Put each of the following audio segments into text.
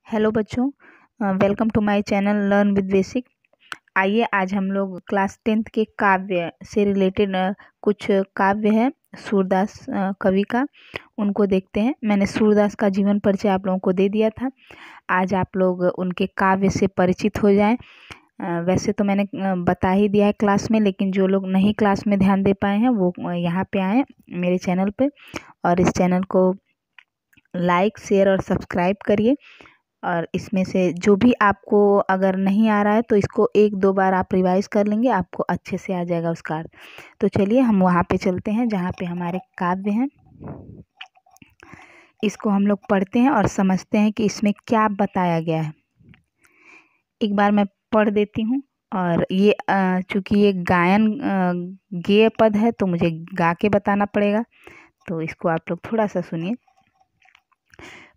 Hello बच्चों, welcome to my channel learn with basic. आइए आज हम लोग क्लास 10th के काव्य से रिलेटेड कुछ काव्य है सूरदास कवि का, उनको देखते हैं। मैंने सूरदास का जीवन परिचय आप लोगों को दे दिया था। आज आप लोग उनके काव्य से परिचित हो जाएं। वैसे तो मैंने बता ही दिया है क्लास में, लेकिन जो लोग नहीं क्लास में ध्यान दे पाए हैं वो यहाँ पे आएँ मेरे चैनल पे और इस चैनल को लाइक, शेयर और सब्सक्राइब करिए। और इसमें से जो भी आपको अगर नहीं आ रहा है तो इसको 1-2 बार आप रिवाइज कर लेंगे, आपको अच्छे से आ जाएगा उसका अर्थ। तो चलिए हम वहाँ पे चलते हैं जहाँ पे हमारे काव्य हैं। इसको हम लोग पढ़ते हैं और समझते हैं कि इसमें क्या बताया गया है। एक बार मैं पढ़ देती हूँ। और ये चूँकि ये गायन गेय पद है तो मुझे गा के बताना पड़ेगा, तो इसको आप लोग थोड़ा सा सुनिए।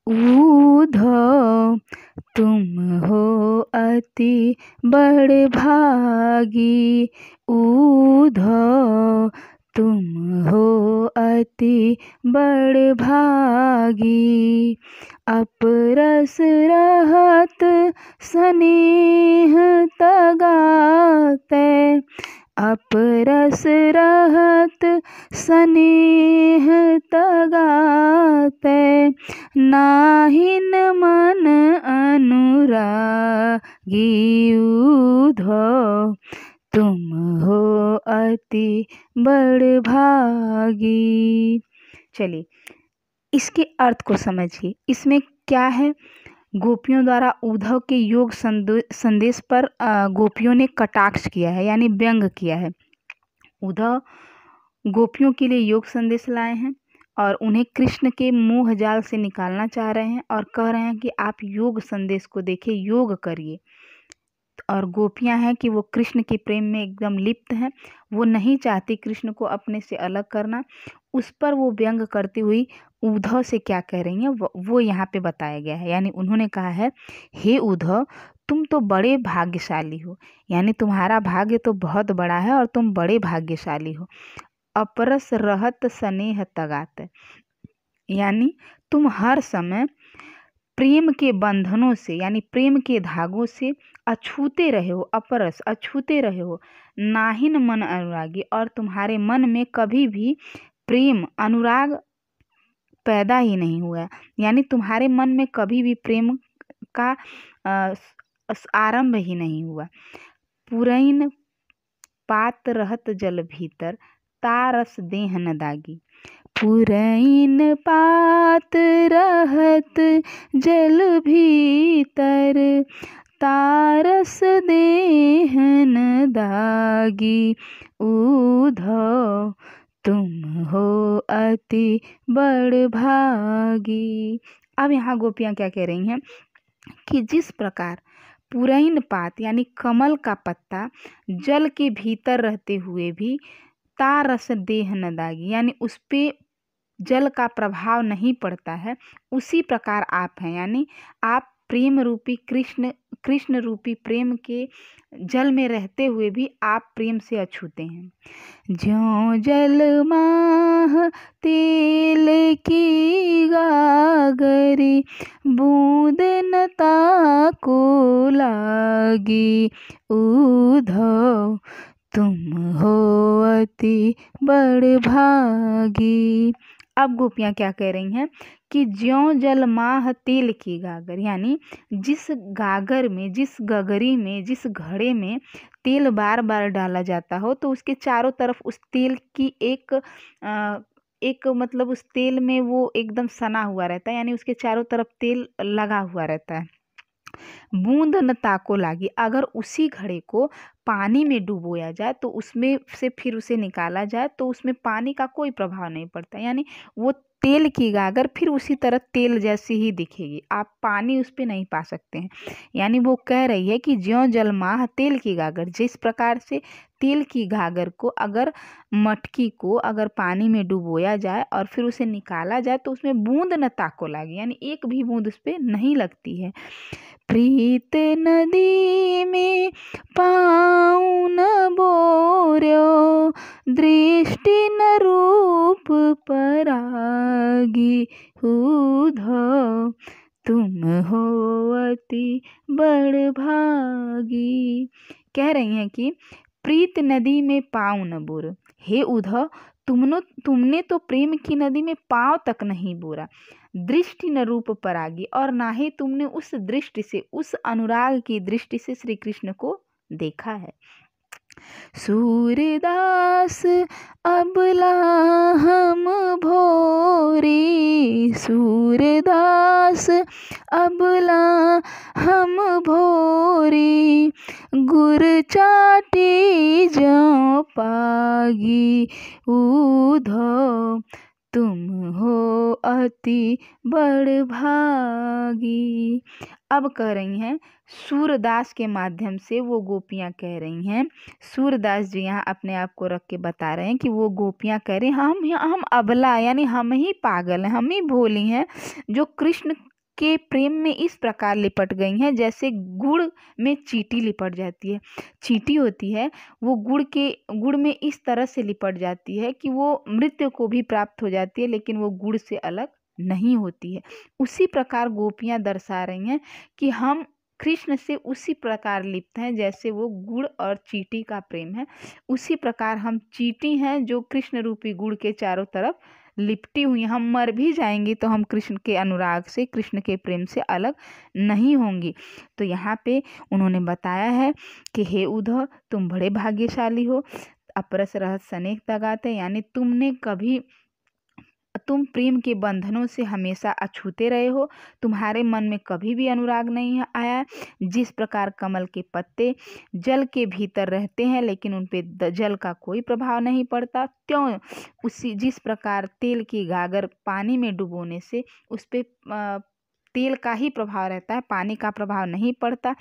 ऊधो तुम हो अति बड़ भागी, ऊधो तुम हो अति बड़ भागी। अपरस रहत स्नेह तगाते, अपरस रहत स्नेह तगाते। नाहिन मन अनुरागी, ऊधो तुम हो अति बड़ भागी। चलिए इसके अर्थ को समझिए। इसमें क्या है? गोपियों द्वारा उद्धव के योग संदेश पर गोपियों ने कटाक्ष किया है, यानी व्यंग किया है। उद्धव गोपियों के लिए योग संदेश लाए हैं और उन्हें कृष्ण के मोह जाल से निकालना चाह रहे हैं और कह रहे हैं कि आप योग संदेश को देखिए, योग करिए। और गोपियां हैं कि वो कृष्ण के प्रेम में एकदम लिप्त हैं, वो नहीं चाहती कृष्ण को अपने से अलग करना। उस पर वो व्यंग करती हुई उद्धव से क्या कह रही हैं वो यहाँ पे बताया गया है। यानी उन्होंने कहा है, हे उद्धव तुम तो बड़े भाग्यशाली हो, यानी तुम्हारा भाग्य तो बहुत बड़ा है और तुम बड़े भाग्यशाली हो। अपरस रहत स्नेह तगात, यानी तुम हर समय प्रेम के बंधनों से, यानी प्रेम के धागों से अछूते रहे हो। अपरस अछूते रहे हो। नाहिन मन अनुरागी, और तुम्हारे मन में कभी भी प्रेम अनुराग पैदा ही नहीं हुआ, यानी तुम्हारे मन में कभी भी प्रेम का आरंभ ही नहीं हुआ। पुरैन पात रहत जल भीतर, तारस देह न दागी। पुरैन पात रहत जल भीतर, तारस देह न दागी। ऊधव तुम हो अति बड़ भागी। अब यहाँ गोपियाँ क्या कह रही हैं कि जिस प्रकार पुरैन पात यानी कमल का पत्ता जल के भीतर रहते हुए भी तारस देह न दागी, यानी उस पे जल का प्रभाव नहीं पड़ता है, उसी प्रकार आप हैं। यानी आप प्रेम रूपी कृष्ण रूपी प्रेम के जल में रहते हुए भी आप प्रेम से अछूते हैं। ज्यों जल माह तेल की गागरी, बूंद न ताको लागी। ऊधव तुम हो अति बड़ भागी। अब गोपियाँ क्या कह रही हैं कि ज्यों जल माह तेल की गागर, यानी जिस गागर में, जिस गगरी में, जिस घड़े में तेल बार बार डाला जाता हो तो उसके चारों तरफ उस तेल की एक मतलब उस तेल में वो एकदम सना हुआ रहता है, यानी उसके चारों तरफ तेल लगा हुआ रहता है। बूंद न ताको लागी, अगर उसी घड़े को पानी में डुबोया जाए तो उसमें से फिर उसे निकाला जाए तो उसमें पानी का कोई प्रभाव नहीं पड़ता, यानी वो तेल की गागर फिर उसी तरह तेल जैसी ही दिखेगी, आप पानी उस पर नहीं पा सकते हैं। यानी वो कह रही है कि ज्यों जल माह तेल की गागर, जिस प्रकार से तेल की गागर को अगर मटकी को अगर पानी में डुबोया जाए और फिर उसे निकाला जाए तो उसमें बूंद न ताको लागी, यानी एक भी बूंद उस पर नहीं लगती है। प्रीत नदी में पाँव न बोर्यो, दृष्टि न रूप परागी। ऊधव तुम हो अति बड़भागी। कह रही हैं कि प्रीत नदी में पाँव न बोर। हे उद्धव, तुमने तो प्रेम की नदी में पाँव तक नहीं बोरा। दृष्टि न रूप परागी, और ना ही तुमने उस दृष्टि से, उस अनुराग की दृष्टि से श्री कृष्ण को देखा है। सूरदास अबला हम भोरी, सूरदास अबला हम भोरी, गुर चाटी जौ पागी। उद्धव तुम हो अति बड़भागी। अब कह रही हैं सूरदास के माध्यम से, वो गोपियाँ कह रही हैं, सूरदास जी यहाँ अपने आप को रख के बता रहे हैं कि वो गोपियाँ कह रही हैं हम अबला, यानी हम ही पागल हैं, हम ही भोली हैं, जो कृष्ण के प्रेम में इस प्रकार लिपट गई हैं जैसे गुड़ में चींटी लिपट जाती है। चींटी होती है वो गुड़ में इस तरह से लिपट जाती है कि वो मृत्यु को भी प्राप्त हो जाती है, लेकिन वो गुड़ से अलग नहीं होती है। उसी प्रकार गोपियाँ दर्शा रही हैं कि हम कृष्ण से उसी प्रकार लिप्त हैं जैसे वो गुड़ और चींटी का प्रेम है। उसी प्रकार हम चींटी हैं जो कृष्ण रूपी गुड़ के चारों तरफ लिपटी हुई। हम मर भी जाएंगी तो हम कृष्ण के अनुराग से, कृष्ण के प्रेम से अलग नहीं होंगी। तो यहाँ पे उन्होंने बताया है कि हे उद्धव, तुम बड़े भाग्यशाली हो। अपरस रहत सनेक तगाते, यानी तुम प्रेम के बंधनों से हमेशा अछूते रहे हो। तुम्हारे मन में कभी भी अनुराग नहीं आया। जिस प्रकार कमल के पत्ते जल के भीतर रहते हैं लेकिन उन पे जल का कोई प्रभाव नहीं पड़ता, त्यों जिस प्रकार तेल की गागर पानी में डुबोने से उस पे तेल का ही प्रभाव रहता है, पानी का प्रभाव नहीं पड़ता।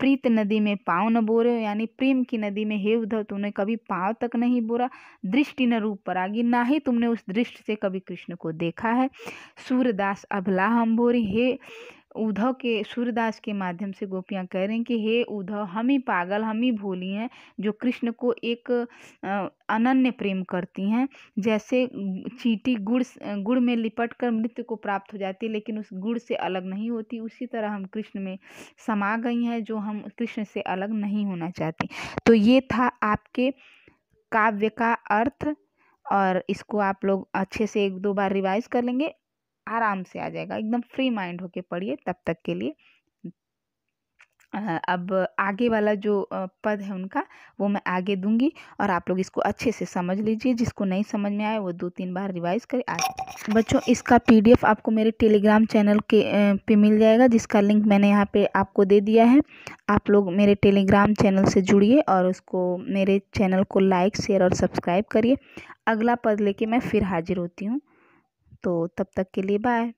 प्रीत नदी में पाँव न बोरे, यानी प्रेम की नदी में हे उद्धव तुमने कभी पाँव तक नहीं बोरा। दृष्टि न रूप परागी, ना ही तुमने उस दृष्टि से कभी कृष्ण को देखा है। सूरदास अबला हम भोरी, हे उद्धव के सूरदास के माध्यम से गोपियाँ कह रही हैं कि हे उद्धव, हम ही पागल, हम ही भोली हैं जो कृष्ण को एक अनन्य प्रेम करती हैं। जैसे चींटी गुड़ में लिपट कर मृत्यु को प्राप्त हो जाती है लेकिन उस गुड़ से अलग नहीं होती, उसी तरह हम कृष्ण में समा गई हैं जो हम कृष्ण से अलग नहीं होना चाहती। तो ये था आपके काव्य का अर्थ, और इसको आप लोग अच्छे से 1-2 बार रिवाइज कर लेंगे, आराम से आ जाएगा। एकदम फ्री माइंड होके पढ़िए तब तक के लिए। अब आगे वाला जो पद है उनका वो मैं आगे दूंगी और आप लोग इसको अच्छे से समझ लीजिए। जिसको नहीं समझ में आए वो 2-3 बार रिवाइज करें। आज बच्चों इसका PDF आपको मेरे टेलीग्राम चैनल के पे मिल जाएगा, जिसका लिंक मैंने यहाँ पे आपको दे दिया है। आप लोग मेरे टेलीग्राम चैनल से जुड़िए और उसको, मेरे चैनल को लाइक, शेयर और सब्सक्राइब करिए। अगला पद लेके मैं फिर हाजिर होती हूँ। तो तब तक के लिए बाय।